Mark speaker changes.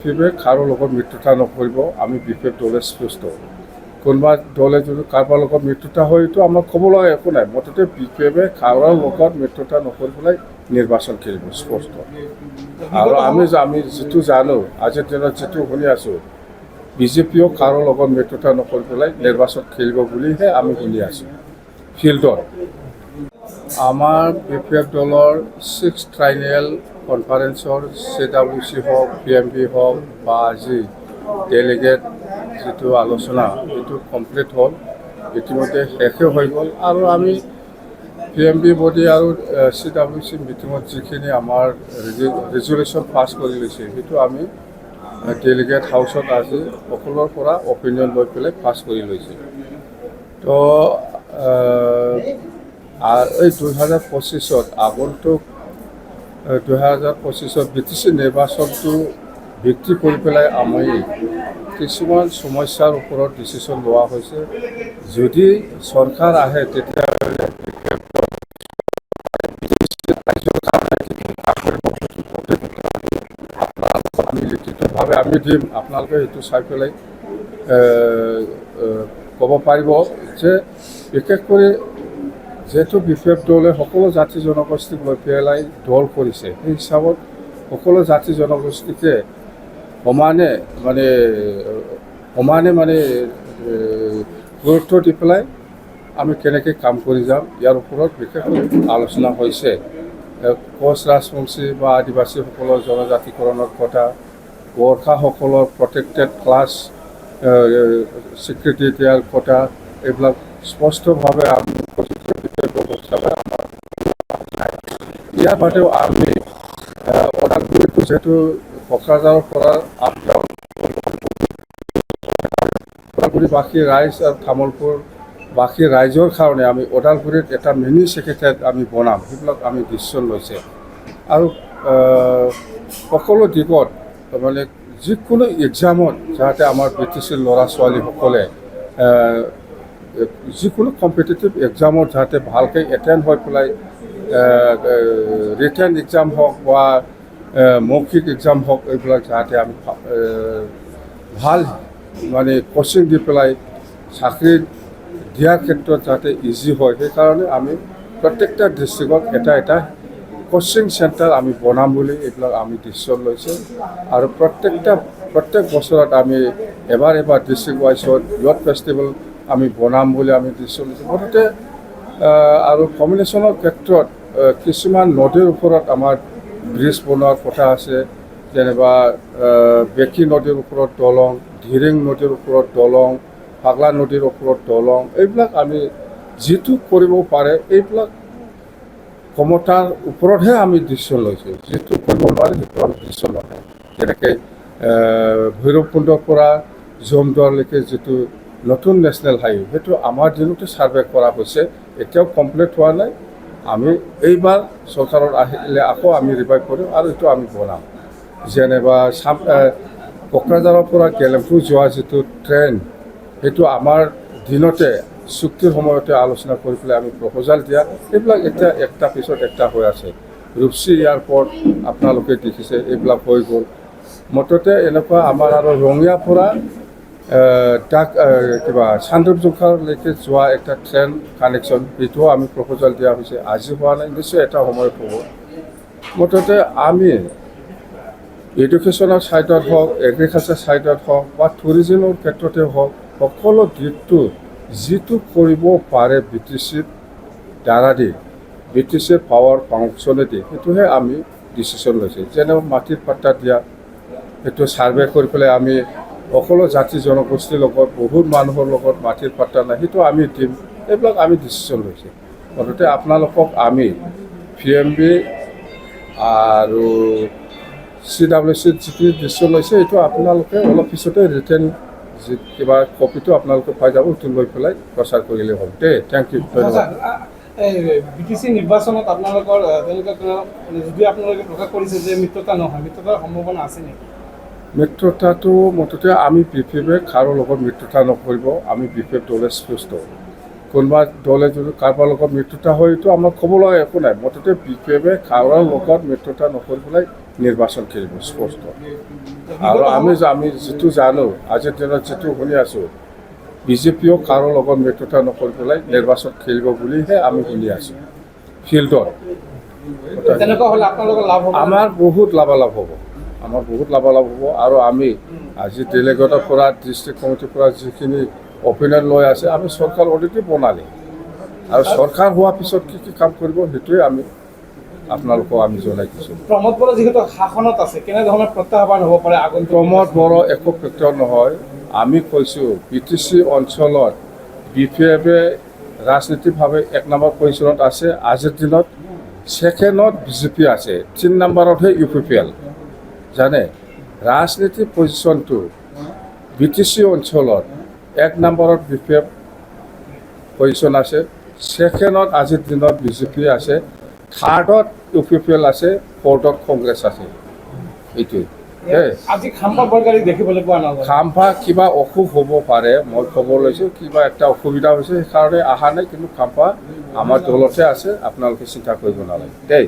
Speaker 1: বিপেফে কাৰো লগত মিত্ৰতা নকৰিব। আমি বিপেফ দলে স্পষ্ট। কোনোবা দলে যদি কাৰোবাৰ লগত মিত্ৰতা হয় এইটো আমাক ক'বলৈ একো নাই। মুঠতে বিপেফে কাৰোৰ লগত মিত্ৰতা নকৰি পেলাই নিৰ্বাচন খেলিব স্পষ্ট। আৰু আমি যিটো জানো, আজিৰ দিনত যিটো শুনি আছোঁ, বিজেপিও কাৰোৰ লগত মিত্ৰতা নকৰি পেলাই নিৰ্বাচন খেলিব বুলিহে আমি শুনি আছোঁ ফিল্ডত। আমাৰ বিপেফ দলৰ 6th ট্ৰাইনিয়েল কনফাৰেন্সৰ CWC হওক, PMB হওক বা আজি ডেলিগেট যিটো আলোচনা সেইটো কমপ্লিট হ'ল, ইতিমধ্যে শেষে হৈ গ'ল। আৰু আমি PMB বডি আৰু CWC মিটিঙত যিখিনি আমাৰ ৰেজুলেশ্যন পাছ কৰি লৈছে সেইটো আমি ডেলিগেট হাউচত আজি সকলোৰ পৰা অপিনিয়ন লৈ পেলাই পাছ কৰি লৈছে। তো এই 2025 আগন্তুক 2025 BTC নিৰ্বাচনটো ভিত্তি কৰি পেলাই আমি কিছুমান সমস্যাৰ ওপৰত ডিচিশ্যন লোৱা হৈছে। যদি চৰকাৰ আহে তেতিয়াহ'লে আমি লিখিতভাৱে আমি দিম। আপোনালোকে সেইটো চাই পেলাই ক'ব পাৰিব যে বিশেষ কৰি যিহেতু বিপেফ দলে সকলো জাতি জনগোষ্ঠীক লৈ পেলাই দল কৰিছে, সেই হিচাপত সকলো জাতি জনগোষ্ঠীকে সমানে গুৰুত্ব দি পেলাই আমি কেনেকৈ কাম কৰি যাম ইয়াৰ ওপৰত বিশেষকৈ আলোচনা হৈছে। কোচ ৰাজবংশী বা আদিবাসীসকলৰ জনজাতিকৰণৰ কথা, গোৰ্খাসকলৰ প্ৰটেক্টেড ক্লাছ স্বীকৃতি দিয়াৰ কথা, এইবিলাক স্পষ্টভাৱে আমি ইয়াৰ বাদেও আমি ওদালগুৰিটো যিহেতু কোকৰাঝাৰৰ পৰা ওদালগুৰিবাসী ৰাইজ আৰু তামোলপুৰবাসী ৰাইজৰ কাৰণে আমি ওদালগুৰিত এটা মিনি ছেক্ৰেটাৰিয়েট আমি বনাম, সেইবিলাক আমি ডিচিশ্যন লৈছে। আৰু সকলো দিশত যিকোনো এক্সামত যাতে আমাৰ BTC ল'ৰা ছোৱালীসকলে যিকোনো কম্পিটিটিভ এক্সামত যাতে ভালকৈ এটেণ্ড হৈ পেলাই ৰিটেন এক্সাম হওক বা মৌখিক এক্সাম হওক, এইবিলাক যাতে আমি ভাল কোচিং দি পেলাই চাকৰি দিয়াৰ ক্ষেত্ৰত যাতে ইজি হয়, সেইকাৰণে আমি প্ৰত্যেকটা ডিষ্ট্ৰিক্টত এটা কোচিং চেণ্টাৰ আমি বনাম বুলি এইবিলাক আমি ডিচিশ্যন লৈছোঁ। আৰু প্ৰত্যেক বছৰত আমি এবাৰ ডিষ্ট্ৰিক্ট ৱাইজত ইয়থ ফেষ্টিভেল আমি বনাম বুলি আমি ডিচিশ্যন লৈছোঁ। মুঠতে আৰু কমিউনিকেশ্যনৰ ক্ষেত্ৰত কিছুমান নদীৰ ওপৰত আমাৰ ব্ৰিজ বনোৱাৰ কথা আছে। যেনিবা বেকী নদীৰ ওপৰত দলং, ধিৰিং নদীৰ ওপৰত দলং, পাগলা নদীৰ ওপৰত দলং, এইবিলাক আমি যিটো কৰিব পাৰে এইবিলাক ক্ষমতাৰ ওপৰতহে আমি ডিচিশ্যন লৈছোঁ। যিটো কৰিব নোৱাৰে সেইটো আমি ডিচিশ্যন লোৱা নাই। যেনেকৈ ভৈৰৱকুণ্ডৰ পৰা জমদুৱাৰলৈকে যিটো নতুন নেশ্যনেল হাইৱে, সেইটো আমাৰ দিনতে ছাৰ্ভে কৰা হৈছে, এতিয়াও কমপ্লিট হোৱা নাই। আমি এইবাৰ চৰকাৰত আহিলে আকৌ আমি ৰিভাইভ কৰিম আৰু এইটো আমি বনাম। যেনিবা কোকৰাঝাৰৰ পৰা গেলেমপুৰ যোৱা যিটো ট্ৰেইন, সেইটো আমাৰ দিনতে চুক্তিৰ সময়তে আলোচনা কৰি পেলাই আমি প্ৰপ'জাল দিয়া, এইবিলাক এতিয়া একটা পিছত একটা হৈ আছে। ৰূপসী এয়াৰপৰ্ট আপোনালোকে দেখিছে, এইবিলাক হৈ গ'ল। মুঠতে এনেকুৱা আমাৰ আৰু ৰঙিয়াৰ পৰা চান্দুপজোখালৈকে যোৱা এটা ট্ৰেইন কানেকশ্যন, সেইটোও আমি প্ৰপ'জাল দিয়া হৈছে। আজি হোৱা নাই, নিশ্চয় এটা সময়ত হ'ব। মুঠতে আমি এডুকেশ্যনৰ ছাইডত হওক, এগ্ৰিকালচাৰ ছাইডত হওক বা টুৰিজিমৰ ক্ষেত্ৰতে হওক, সকলো দিশটো যিটো কৰিব পাৰে BTCৰ দ্বাৰা দি, BTCৰ পাৱাৰ ফাংচনেদি, সেইটোহে আমি ডিচিশ্যন লৈছোঁ। যেনে মাটিৰ পাট্টা দিয়া, সেইটো ছাৰ্ভে কৰি পেলাই আমি সকলো জাতি জনগোষ্ঠীৰ লগত, বহুত মানুহৰ লগত মাটিৰ পাট্টা নাই, সেইটো আমি দিম। এইবিলাক আমি ডিচিশ্যন লৈছোঁ। মুঠতে আপোনালোকক আমি PMB আৰু CWCত যিখিনি ডিচিশ্যন লৈছে, এইটো আপোনালোকে অলপ পিছতে ৰিটেন কিবা কপিটো আপোনালোকে পাই যাব, সেইটো লৈ পেলাই প্ৰচাৰ কৰিলে হ'ল। থেংক ইউ, ধন্যবাদ।
Speaker 2: BTC নিৰ্বাচনত আপোনালোকৰ যদি আপোনালোকে প্ৰকাশ কৰিছে যে মিত্ৰতা নহয়, মিত্ৰতাৰ সম্ভাৱনা আছে নেকি?
Speaker 1: মিত্ৰতাটো মুঠতে আমি বিপেফে কাৰোৰ লগত মিত্ৰতা নকৰিব। আমি বিপেফ দলে স্পষ্ট। কোনোবা দলে যদি কাৰোবাৰ লগত মিত্ৰতা হয় এইটো আমাক ক'বলৈ একো নাই। মুঠতে বিপেফে কাৰোৰ লগত মিত্ৰতা নকৰি পেলাই নিৰ্বাচন খেলিব স্পষ্ট আৰু আমি যিটো জানো আজিৰ দিনত যিটো শুনি আছোঁ বিজেপিও কাৰো লগত মিত্ৰতা নকৰি পেলাই নিৰ্বাচন খেলিব বুলিহে আমি শুনি আছোঁ ফিল্ডত
Speaker 2: তেনেকুৱা হ'লে আপোনালোকৰ লাভ হ'ব
Speaker 1: আমাৰ বহুত লাভালাভ হ'ব আৰু আমি আজি ডেলিগেটৰ পৰা ডিষ্ট্ৰিক্ট কমিটিৰ পৰা যিখিনি অপিনিয়ন লৈ আছে আমি চৰকাৰ অলৰেডি বনালে আৰু চৰকাৰ হোৱাৰ পিছত কি কাম কৰিব সেইটোৱে আমি আপোনালোকক আমি জনাই দিছোঁ
Speaker 2: প্ৰমোদ বড়ো যিহেতু শাসনত আছে কেনেধৰণৰ প্ৰত্যাহ্বান হ'ব পাৰে আগন্তুক
Speaker 1: প্ৰমোদ বড়ো একো ফেক্টৰ নহয় আমি কৈছোঁ BTC অঞ্চলত BPF-এ ৰাজনীতিকভাৱে 1 নম্বৰ পজিশ্যনত আছে আজিৰ দিনত ছেকেণ্ডত বিজেপি আছে 3 নম্বৰতহে UPPL জানে ৰাজনীতি পজিশ্যনটো BTC অঞ্চলত 1 নম্বৰত BPF পজিশ্যন আছে ছেকেণ্ডত আজিৰ দিনত বিজেপি আছে থাৰ্ডত UPPL আছে ফ'ৰ্থত কংগ্ৰেছ আছে এইটোৱে
Speaker 2: আজি খাম্পা বৰগাড়ী দেখিবলৈ পোৱা নাযায়
Speaker 1: খাম্পা কিবা অসুখ হ'ব পাৰে মই খবৰ লৈছোঁ কিবা এটা অসুবিধা হৈছে সেইকাৰণে অহা নাই কিন্তু খাম্পা আমাৰ দলতে আছে আপোনালোকে চিন্তা কৰিব নালাগে দেই